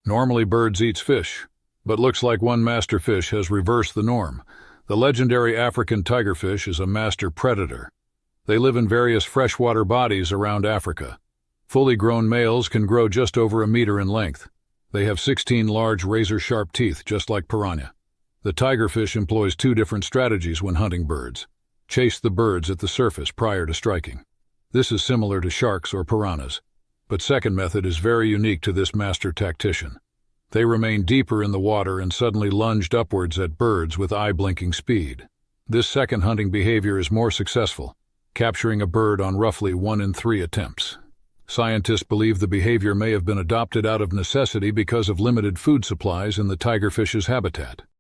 Normally birds eat fish, but looks like one master fish has reversed the norm. The legendary African tigerfish is a master predator. They live in various freshwater bodies around Africa. Fully grown males can grow just over a meter in length. They have 16 large razor-sharp teeth, just like piranha. The tigerfish employs two different strategies when hunting birds. Chase the birds at the surface prior to striking. This is similar to sharks or piranhas, but second method is very unique to this master tactician. They remain deeper in the water and suddenly lunged upwards at birds with eye-blinking speed. This second hunting behavior is more successful, capturing a bird on roughly 1 in 3 attempts. Scientists believe the behavior may have been adopted out of necessity because of limited food supplies in the tigerfish's habitat.